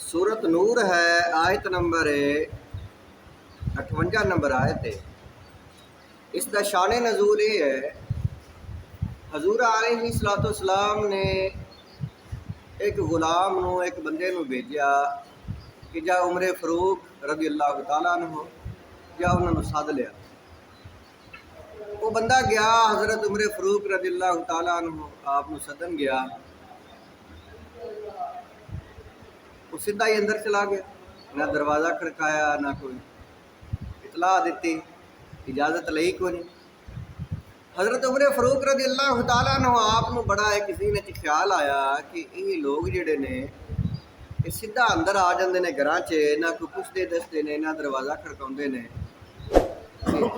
सूरत नूर है, आयत number 58 number आयत है। इसका शान नज़ूल ये है, हजूर अलैहिस्सलाम ने एक गुलाम नू एक बंदे नू भेजा कि जा उमरे फरूक रज़ी अल्लाह तआला अन्हु या उन्होंने सद लिया। वो बंदा गया हज़रत उमरे फरूक रज़ी अल्लाह तआला अन्हु आप नू सदन गया। वो सीधा ही अंदर चला गया, ना दरवाज़ा खड़काया ना कोई इतला दी, इजाज़त लई को नहीं। हज़रत उमर फरूक रज़ी अल्लाह तआला अन्हु आप नू बड़ा है किसी ने ख्याल आया कि ये लोग जिहड़े ने ये सीधा अंदर आ जाते हैं घर च, ना कोई पुछते दसते ने ना दरवाज़ा खड़काउंदे ने।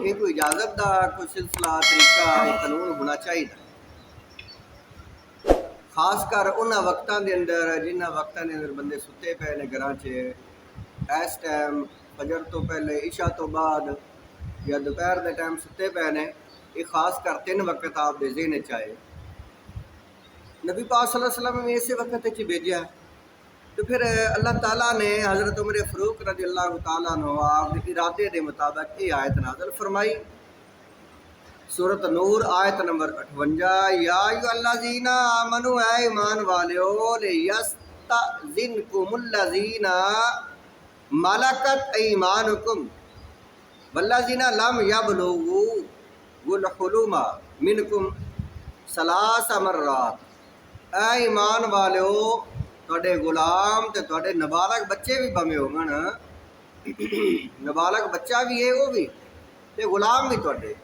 ये कोई इजाज़त का कोई सिलसिला तरीका कानून होना चाहिए, खास कर उन्होंने वक्तों के अंदर जिन्होंने वक्तों के अंदर बंदे सुते पे ने घर च, इस टाइम फजर तो पहले इशा तो बाद या दोपहर के टाइम सुते पे ने। ये खास कर 3 वक्त आप दे ज़हन च आए। नबी पाक सल्लल्लाहु अलैहि वसल्लम ने इस वक्त भेजा, तो फिर अल्लाह ताला ने हज़रत उमर फरूक रज़ी अल्लाह तआला अन्हु आप के इरादे के मुताबिक ये आयत नाज़िल फरमाई। सूरत नूर आयत नंबर 58, या अय्युहल्लज़ीना आमनू ऐ ईमान वालियो लियस्तअज़िनकुमुल्लज़ीना मलकत ऐमानुकुम वल्लज़ीना लम यबलुगू गुल हुलुमा मिनकुम सलासा मर्रात। ऐ ईमान वालियो तुहाडे गुलाम ते तुहाडे नाबालग बच्चे भी भावें होवन, नाबालग बच्चा भी है वो भी ते गुलाम भी तुहाडे,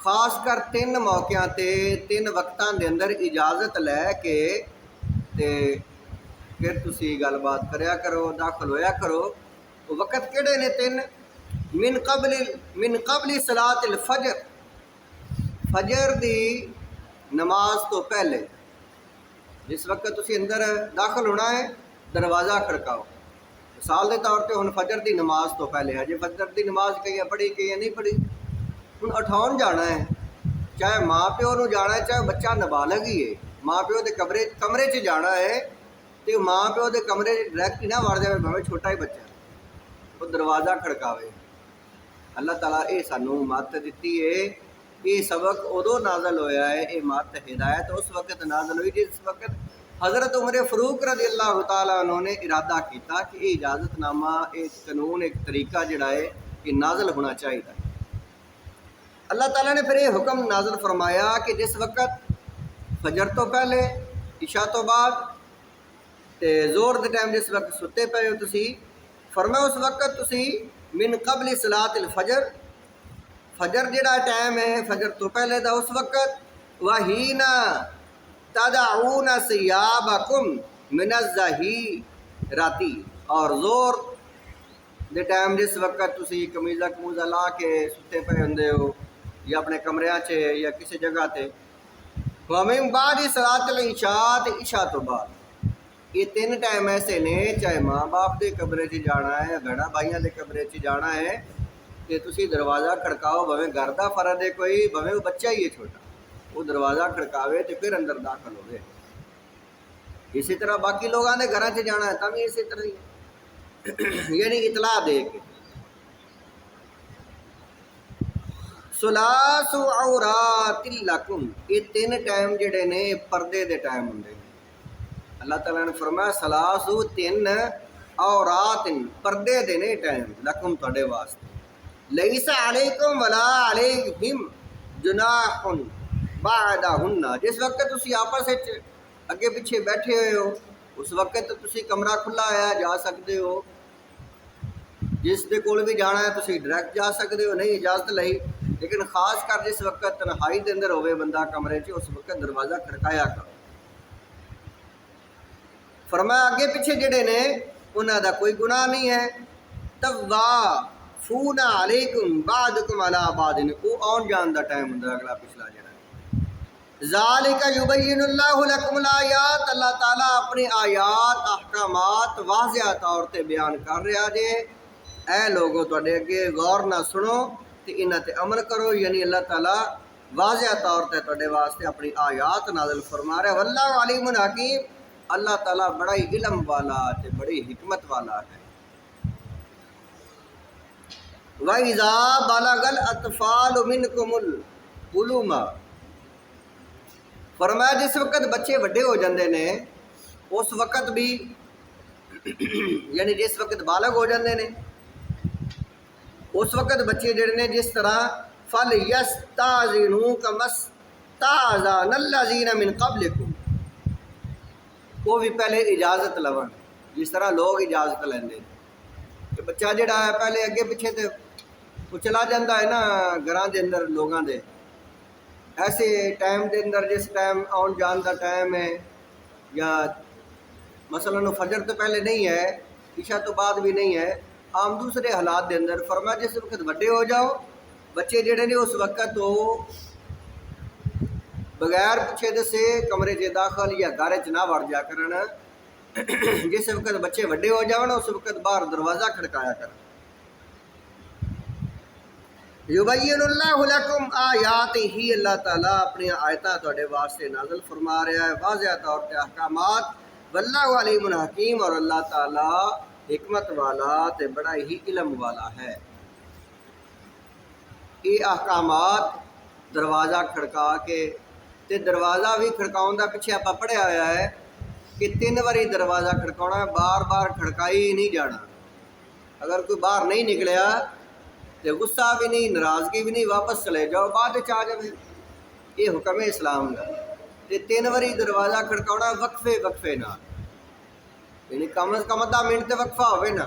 खास कर 3 मौक़िਆਂ ते 3 वक्तां दे अंदर इजाज़त लैके ते फिर तुसी गलबात करया करो, दाखल होया करो। वो वक़्त किहड़े ने 3? मिन कबली सलातिल फजर, फजर दी नमाज तो पहले जिस वक्त तुसी अंदर दाखल होना है दरवाज़ा खड़काओ। मिसाल के तौर पर हुण फजर की नमाज तो पहले है, जे फजर की नमाज कई पढ़ी कई नहीं पढ़ी, हुण उठाउण जाना है, चाहे माँ प्यो नूं जाना है चाहे बच्चा नाबालग ही है, माँ प्यो के कमरे च जाना है तो माँ प्यो के कमरे डायरैक्ट ही ना वड़ जाए, भावें छोटा ही बच्चा वो दरवाज़ा खड़कावे। अल्लाह ताला ये सानू मत दिती है। ये सबक उदों नाज़ल होया है, ये मत हिदायत उस वक्त नाज़ल हुई जिस वक्त हज़रत उमर फरूक रज़ी अल्लाह तआला अन्हु ने इरादा किया कि ये इजाज़तनामा एक कानून एक तरीका जिहड़ा है ये नाज़ल होना चाहिए। अल्लाह ताला ने फिर ये हुक्म नाज़ल फरमाया कि जिस वक्त फजर तो पहले इशा तो बाद ते जोर के टाइम जिस वक्त सुते पे हो तुसी, फरमाया उस वक्त तुसी मिन कबली सलातिल फजर, फजर जिहड़ा टाइम है फजर तो पहले दा उस वक्त, वहीना तदऊना सियाबकुम मिनज़्ज़हीराती, और जोर दे टाइम जिस वक्त तुसी कमीज़ा कमूज़ा ला के सुते पे होंदे हो या अपने कमरिया च या किसी जगह ते, वमिन बाद सलातिल इशा, इशा तो बाद। ये 3 टाइम ऐसे ने, चाहे माँ बाप के कमरे च जाना है, भैन भाइयों के कमरे च जाना है तो तुसी दरवाज़ा खड़काओ, भावें घर का फर्द है कोई, भावें वो बच्चा ही है छोटा, वो दरवाज़ा खड़कावे तो फिर अंदर दाखिल होवे। इसी तरह बाकी लोगों ने घर च जाना है तब भी इसी तरह ही यानी इतला दे के। सुलासु औरातिल लकुम, ये 3 टाइम जिहड़े ने पर्दे दे टाइम हुंदे ने। अल्लाह ताला ने फरमाया सलासु 3 औरातिन, पर्दे दे ने टाइम लकुम तुहाडे वास्ते। लैसा अलैकुम वला अलैहिम जुनाहुन बादहुन्ना, जिस वक्त तुसी आपस विच अगे पिछे बैठे हुए हो उस वक्त तुसी कमरा खुला है जा सकते हो, जिस दे कोल भी जाना है तुसी डायरैक्ट जा सकते हो, नहीं इजाज़त लई। लेकिन खास कर जिस वक्त तन्हाई के अंदर होवे बंदा कमरे च, उस वक्त दरवाज़ा खड़काया करो। फरमाया अगे पिछे जिहड़े ने उन्हां दा कोई गुनाह नहीं है। तवाफूना अलैकुम बादकुम अला बादिन, वो आउण जान दा टाइम हुंदा अगला पिछला जिहड़ा। ज़ालिका युबय्यिनुल्लाहु लकुमुल आयात, अल्लाह ताला अपनी आयात अहकामात वाज़िह तौर ते बयान कर रहा जे। ऐ लोगों तुहाडे अगे गौर ना सुनो ते इन्हां ते अमल करो, यानी अल्लाह ताला वाज़िह तौर ते तुहाडे वास्ते अपनी आयात नाज़िल फरमा रहा। वल्लाहु अलीमुन हकीम, اللہ تعالیٰ بڑا ہی علم والا تے بڑی حکمت والا ہے۔ وَإِذَا بَلَغَ الْأَطْفَالُ مِنْكُمُ الْحُلُومَ، فرمایا جس وقت بچے وڈے ہو جاندے نے اس وقت بھی یعنی جس وقت بالغ ہو جاندے نے اس وقت بچے جڑے نے جس طرح فَلْيَسْتَأْذِنُوا كَمَا اسْتَأْذَنَ الَّذِينَ مِنْ قَبْلِكُمْ، وہ بھی پہلے اجازت لون جس طرح لوگ اجازت لیندے کہ بچہ جڑا ہے پہلے اگے پیچھے تے وہ چلا جاندہ ہے نا گھراں دے اندر لوگاں دے، ایسے ٹائم دے اندر جس time on John the time ہے یا مثلا فجر تو پہلے نہیں ہے عشاء تو بعد بھی نہیں ہے، عام دوسرے حالات دے اندر فرمایا جس وقت بڑے ہو جاؤ بچے جڑے نے اس وقت تو بغیر پوچھے دسے کمرے چ داخل یا گھر چ نہ وڑ جا کرن، جس وقت بچے وڈے ہو جاون اس وقت باہر دروازہ کھڑکایا کرن۔ یبین اللہ لکم آیاتہ، اللہ تعالیٰ اپنی آیتاں تواڈے واسطے نازل فرما رہا ہے واضح طور پہ احکامات، واللہ علیم حکیم، اور اللہ تعالیٰ حکمت والا تے بڑا ہی علم والا ہے۔ یہ احکامات دروازہ کھڑکا کے تے دروازہ بھی کھڑکاؤں دا پیچھے آپ پڑھیا ہوا ہے کہ 3 واری دروازہ کھڑکاؤنا ہے، بار بار کھڑکائی ہی نہیں جانا، اگر کوئی باہر نہیں نکلیا تو غصہ بھی نہیں ناراضگی بھی نہیں، واپس چلے جاؤ بعد آ جائے، یہ حکم ہے اسلام کا۔ تے 3 واری دروازہ کھڑکاؤنا وقفے وقفے نہ، یعنی کم از کم آدھا منٹ تے وقفہ ہوئے نا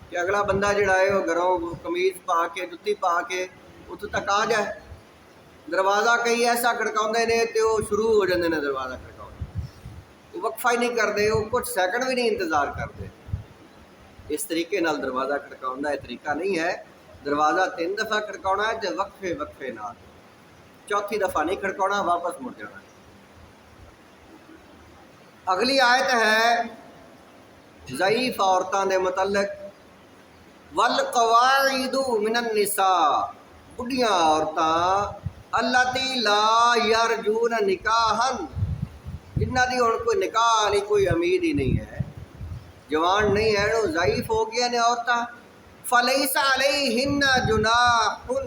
کہ اگلا بندہ جڑا ہے وہ گھروں قمیض پا کے جتی پا کے اتوں تک آ جائے۔ دروازہ کئی ایسا کھڑکاؤندے نے تے وہ شروع ہو جاندے نے دروازہ کھڑکاؤنا، وہ وقفہ ہی نہیں کرتے، وہ کچھ سیکنڈ بھی نہیں انتظار کرتے۔ اس طریقے نال دروازہ کھڑکاؤں دا یہ طریقہ نہیں ہے، دروازہ 3 دفعہ کھڑکاؤنا ہے تے وقفے وقفے نال، 4تھی دفعہ نہیں کھڑکاؤنا، واپس مڑ جانا ہے۔ اگلی آیت ہے ضعیف عورتاں دے متعلق، والقواعد من النساء، بڑھیاں عورتاں اللاتی لا یرجون نکاحا، جنہ دی ہن کوئی نکاح والی کوئی امید ہی نہیں ہے، جوان نہیں ہے، وہ ضعیف ہو گیا نے عورتاں، فلیس علیہن جناح ان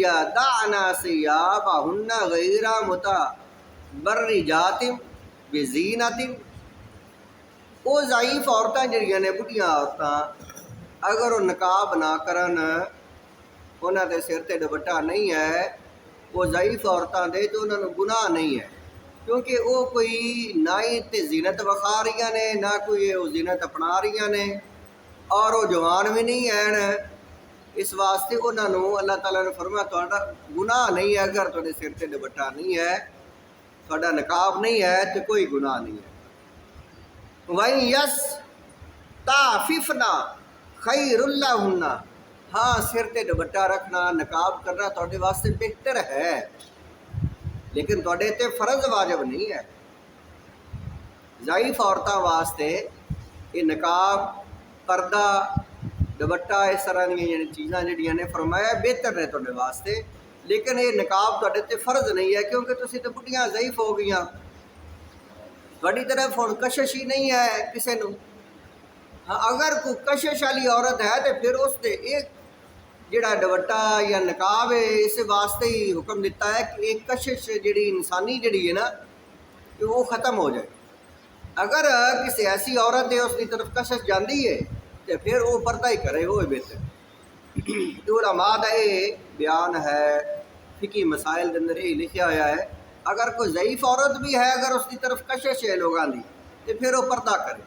یدعن ثیابہن غیر متبرجات بزینۃ، وہ ضعیف عورتاں جڑیاں نے بڑھیاں عورتاں اگر وہ نقاب نہ کرن، انہاں دے سر تے دوپٹہ نہیں ہے، وہ ضعیف عورتاں دے تو انہاں نوں گناہ نہیں ہے، کیونکہ وہ کوئی نہ ہی تے زینت وکھا رہی نے نہ کوئی وہ زینت اپنا رہی نے، اور وہ جوان بھی نہیں ہیں، اس واسطے انہاں نوں اللہ تعالیٰ نے فرمایا تہاڈا گناہ نہیں ہے اگر تہاڈے سر تے دوپٹہ نہیں ہے، تہاڈا نقاب نہیں ہے تو کوئی گناہ نہیں ہے۔ وَإِن يَسْتَعْفِفْنَ خَيْرٌ لَّهُنَّ، ہاں سر تے دوپٹہ رکھنا نقاب کرنا تہاڈے واسطے بہتر ہے، لیکن تہاڈے تے فرض واجب نہیں ہے۔ ضعیف عورتاں واسطے یہ نقاب پردہ دوپٹہ اس طرح دی چیزاں جڑیاں نے فرمایا بہتر نے تہاڈے واسطے، لیکن یہ نقاب تہاڈے تے فرض نہیں ہے، کیونکہ تسی تے بڑھیاں ضعیف ہو گئیاں، تہاڈی طرف ہن کشش ہی نہیں ہے کسے نوں۔ ہاں اگر کوئی کشش والی عورت ہے تو پھر اس دے ایک جڑا دوپٹہ یا نقاب ہے اس واسطے ہی حکم دیتا ہے کہ ایک کشش جڑی انسانی جڑی ہے نا کہ وہ ختم ہو جائے۔ اگر کسی ایسی عورت ہے اس کی طرف کشش جاندی ہے تو پھر وہ پردہ ہی کرے، وہ بہتر۔ علماء دا یہ بیان ہے فقہی مسائل کے اندر یہ لکھا ہوا ہے، اگر کوئی ضعیف عورت بھی ہے اگر اس کی طرف کشش ہے لوگاں دی تو پھر وہ پردہ کرے۔